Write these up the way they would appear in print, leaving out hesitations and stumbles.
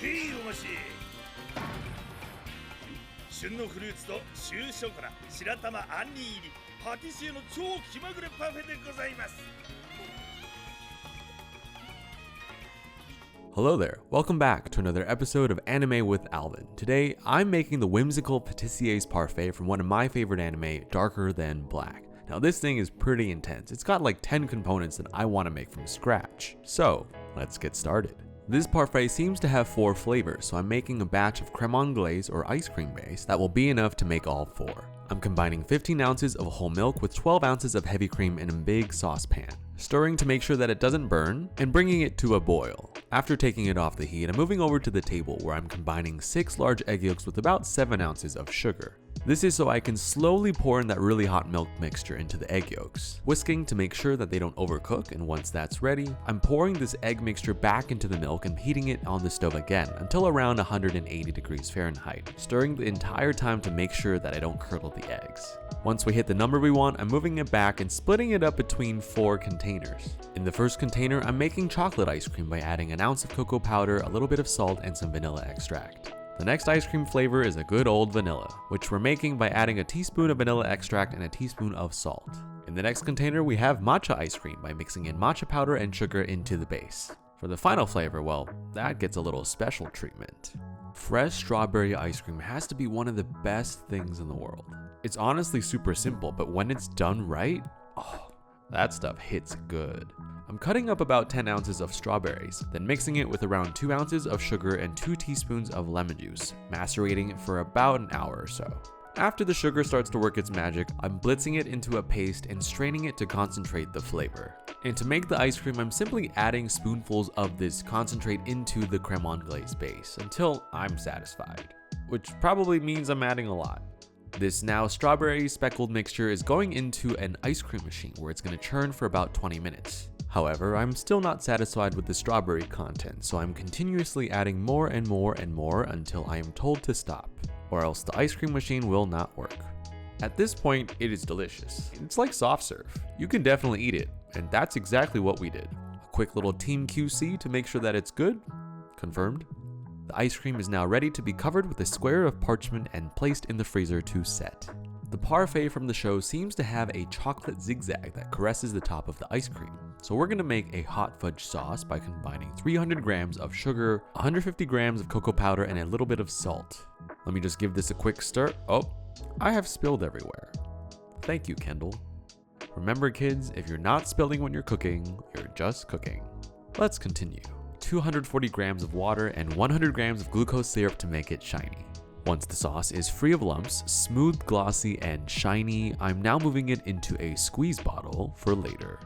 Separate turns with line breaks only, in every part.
いいおもし旬のフルーツとシューショコラ、白玉あんに入りパティシエの超気まぐれパフェでございます。
Hello there, welcome back to another episode of Anime with Alvin. Today, I'm making the Whimsical Patissier's Parfait from one of my favorite anime, Darker Than Black. Now this thing is pretty intense. It's got like 10 components that I want to make from scratch. So, let's get started. This parfait seems to have 4 flavors, so I'm making a batch of creme anglaise or ice cream base that will be enough to make all 4. I'm combining 15 ounces of whole milk with 12 ounces of heavy cream in a big saucepan, stirring to make sure that it doesn't burn, and bringing it to a boil. After taking it off the heat, I'm moving over to the table where I'm combining 6 large egg yolks with about 7 ounces of sugar. This is so I can slowly pour in that really hot milk mixture into the egg yolks, whisking to make sure that they don't overcook, and once that's ready, I'm pouring this egg mixture back into the milk and heating it on the stove again until around 180 degrees Fahrenheit, stirring the entire time to make sure that I don't curdle the eggs. Once we hit the number we want, I'm moving it back and splitting it up between 4 containers. In the first container, I'm making chocolate ice cream by adding an ounce of cocoa powder, a little bit of salt, and some vanilla extract. The next ice cream flavor is a good old vanilla, which we're making by adding a teaspoon of vanilla extract and a teaspoon of salt. In the next container, we have matcha ice cream by mixing in matcha powder and sugar into the base. For the final flavor, well, that gets a little special treatment. Fresh strawberry ice cream has to be one of the best things in the world. It's honestly super simple, but when it's done right, oh, that stuff hits good. I'm cutting up about 10 ounces of strawberries, then mixing it with around 2 ounces of sugar and 2 teaspoons of lemon juice, macerating it for about an hour or so. After the sugar starts to work its magic, I'm blitzing it into a paste and straining it to concentrate the flavor. And to make the ice cream, I'm simply adding spoonfuls of this concentrate into the creme anglaise base until I'm satisfied, which probably means I'm adding a lot. This now strawberry speckled mixture is going into an ice cream machine where it's going to churn for about 20 minutes. However, I'm still not satisfied with the strawberry content, so I'm continuously adding more and more and more until I am told to stop, or else the ice cream machine will not work. At this point, it is delicious. It's like soft serve. You can definitely eat it, and that's exactly what we did. A quick little team QC to make sure that it's good. Confirmed. The ice cream is now ready to be covered with a square of parchment and placed in the freezer to set. The parfait from the show seems to have a chocolate zigzag that caresses the top of the ice cream. So we're going to make a hot fudge sauce by combining 300 grams of sugar, 150 grams of cocoa powder, and a little bit of salt. Let me just give this a quick stir. Oh, I have spilled everywhere. Thank you, Kendall. Remember kids, if you're not spilling when you're cooking, you're just cooking. Let's continue. 240 grams of water and 100 grams of glucose syrup to make it shiny. Once the sauce is free of lumps, smooth, glossy, and shiny, I'm now moving it into a squeeze bottle for later.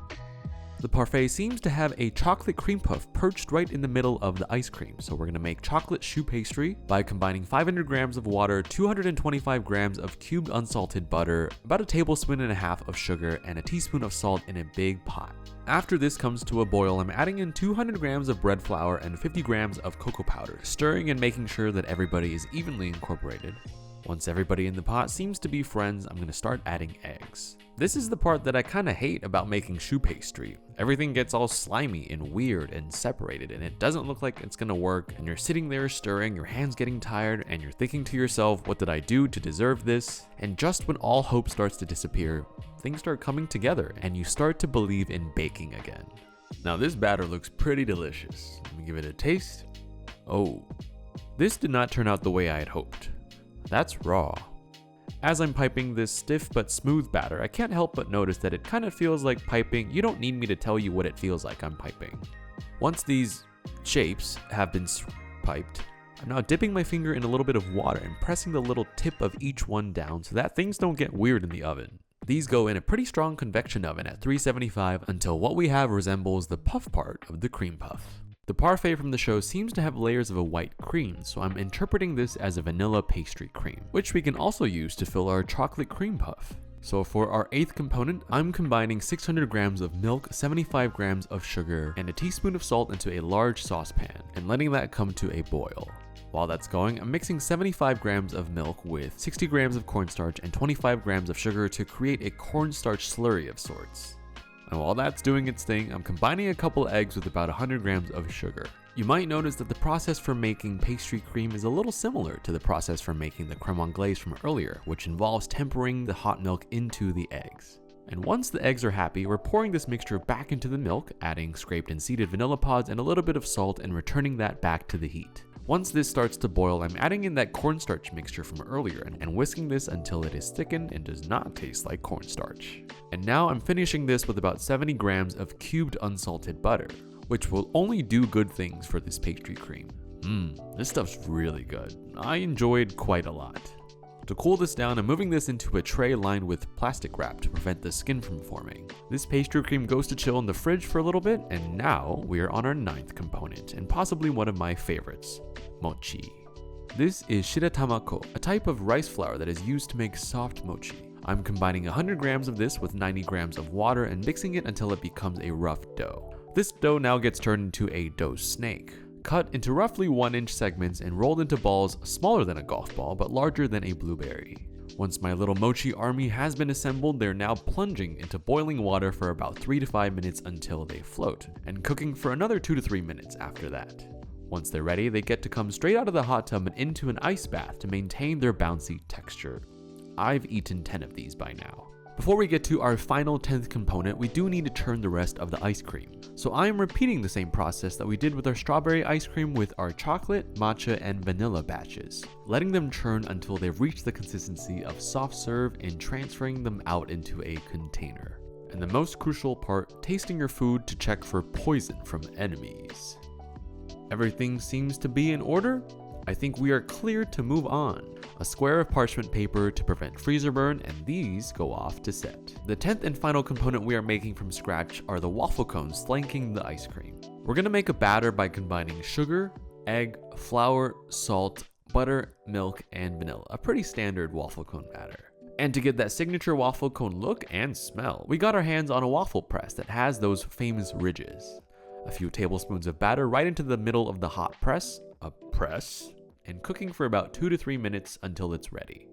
The parfait seems to have a chocolate cream puff perched right in the middle of the ice cream, so we're going to make chocolate choux pastry by combining 500 grams of water, 225 grams of cubed unsalted butter, about a tablespoon and a half of sugar, and a teaspoon of salt in a big pot. After this comes to a boil, I'm adding in 200 grams of bread flour and 50 grams of cocoa powder, stirring and making sure that everybody is evenly incorporated. Once everybody in the pot seems to be friends, I'm going to start adding eggs. This is the part that I kind of hate about making choux pastry. Everything gets all slimy and weird and separated, and it doesn't look like it's gonna work, and you're sitting there stirring, your hands getting tired, and you're thinking to yourself, what did I do to deserve this? And just when all hope starts to disappear, things start coming together, and you start to believe in baking again. Now this batter looks pretty delicious. Let me give it a taste. Oh, this did not turn out the way I had hoped. That's raw. As I'm piping this stiff but smooth batter, I can't help but notice that it kind of feels like piping. You don't need me to tell you what it feels like I'm piping. Once these shapes have been piped, I'm now dipping my finger in a little bit of water and pressing the little tip of each one down so that things don't get weird in the oven. These go in a pretty strong convection oven at 375 until what we have resembles the puff part of the cream puff. The parfait from the show seems to have layers of a white cream, so I'm interpreting this as a vanilla pastry cream, which we can also use to fill our chocolate cream puff. So for our 8th component, I'm combining 600 grams of milk, 75 grams of sugar, and a teaspoon of salt into a large saucepan, and letting that come to a boil. While that's going, I'm mixing 75 grams of milk with 60 grams of cornstarch and 25 grams of sugar to create a cornstarch slurry of sorts. And while that's doing its thing, I'm combining a couple eggs with about 100 grams of sugar. You might notice that the process for making pastry cream is a little similar to the process for making the creme anglaise from earlier, which involves tempering the hot milk into the eggs. And once the eggs are happy, we're pouring this mixture back into the milk, adding scraped and seeded vanilla pods and a little bit of salt and returning that back to the heat. Once this starts to boil, I'm adding in that cornstarch mixture from earlier and whisking this until it is thickened and does not taste like cornstarch. And now I'm finishing this with about 70 grams of cubed unsalted butter, which will only do good things for this pastry cream. This stuff's really good. I enjoyed quite a lot. To cool this down, I'm moving this into a tray lined with plastic wrap to prevent the skin from forming. This pastry cream goes to chill in the fridge for a little bit, and now we are on our 9th component, and possibly one of my favorites, Mochi. This is shiratamako, a type of rice flour that is used to make soft mochi. I'm combining 100 grams of this with 90 grams of water and mixing it until it becomes a rough dough. This dough now gets turned into a dough snake, cut into roughly 1-inch segments and rolled into balls smaller than a golf ball but larger than a blueberry. Once my little mochi army has been assembled, they're now plunging into boiling water for about 3 to 5 minutes until they float, and cooking for another 2 to 3 minutes after that. Once they're ready, they get to come straight out of the hot tub and into an ice bath to maintain their bouncy texture. I've eaten 10 of these by now. Before we get to our final 10th component, we do need to churn the rest of the ice cream. So I am repeating the same process that we did with our strawberry ice cream with our chocolate, matcha, and vanilla batches, letting them churn until they've reached the consistency of soft serve and transferring them out into a container. And the most crucial part, tasting your food to check for poison from enemies. Everything seems to be in order. I think we are clear to move on. A square of parchment paper to prevent freezer burn, and these go off to set. The 10th and final component we are making from scratch are the waffle cones flanking the ice cream. We're gonna make a batter by combining sugar, egg, flour, salt, butter, milk, and vanilla. A pretty standard waffle cone batter. And to get that signature waffle cone look and smell, we got our hands on a waffle press that has those famous ridges. A few tablespoons of batter right into the middle of the hot press, and cooking for about 2 to 3 minutes until it's ready.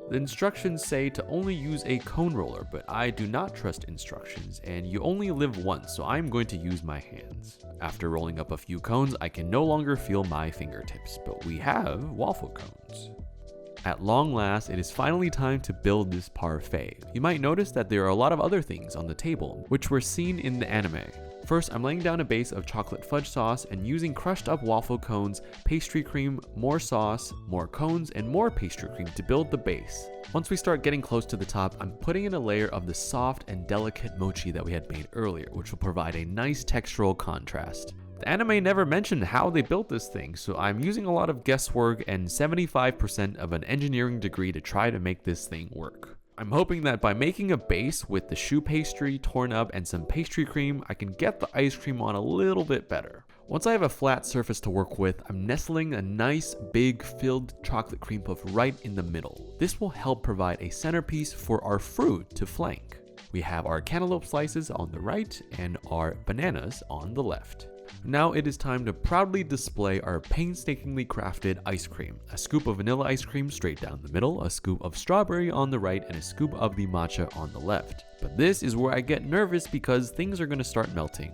The instructions say to only use a cone roller, but I do not trust instructions, and you only live once, so I'm going to use my hands. After rolling up a few cones, I can no longer feel my fingertips, but we have waffle cones. At long last, it is finally time to build this parfait. You might notice that there are a lot of other things on the table, which were seen in the anime. First, I'm laying down a base of chocolate fudge sauce and using crushed up waffle cones, pastry cream, more sauce, more cones, and more pastry cream to build the base. Once we start getting close to the top, I'm putting in a layer of the soft and delicate mochi that we had made earlier, which will provide a nice textural contrast. The anime never mentioned how they built this thing, so I'm using a lot of guesswork and 75% of an engineering degree to try to make this thing work. I'm hoping that by making a base with the choux pastry torn up and some pastry cream, I can get the ice cream on a little bit better. Once I have a flat surface to work with, I'm nestling a nice big filled chocolate cream puff right in the middle. This will help provide a centerpiece for our fruit to flank. We have our cantaloupe slices on the right and our bananas on the left. Now it is time to proudly display our painstakingly crafted ice cream. A scoop of vanilla ice cream straight down the middle, a scoop of strawberry on the right, and a scoop of the matcha on the left. But this is where I get nervous because things are going to start melting.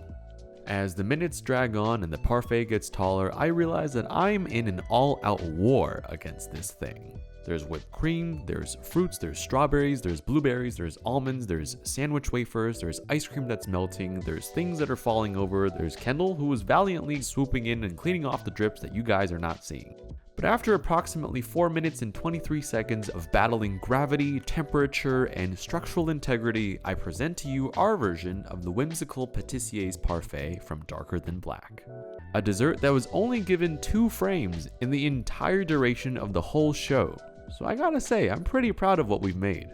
As the minutes drag on and the parfait gets taller, I realize that I'm in an all-out war against this thing. There's whipped cream, there's fruits, there's strawberries, there's blueberries, there's almonds, there's sandwich wafers, there's ice cream that's melting, there's things that are falling over, there's Kendall who is valiantly swooping in and cleaning off the drips that you guys are not seeing. But after approximately 4 minutes and 23 seconds of battling gravity, temperature, and structural integrity, I present to you our version of the Whimsical Patissier's Parfait from Darker Than Black. A dessert that was only given 2 frames in the entire duration of the whole show. So I gotta say, I'm pretty proud of what we've made.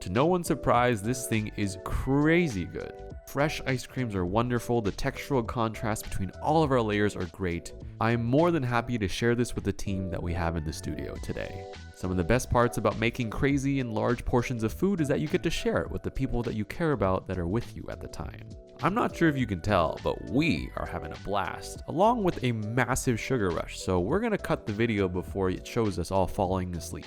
To no one's surprise, this thing is crazy good. Fresh ice creams are wonderful, the textural contrast between all of our layers are great. I am more than happy to share this with the team that we have in the studio today. Some of the best parts about making crazy and large portions of food is that you get to share it with the people that you care about that are with you at the time. I'm not sure if you can tell, but we are having a blast, along with a massive sugar rush, so we're gonna cut the video before it shows us all falling asleep.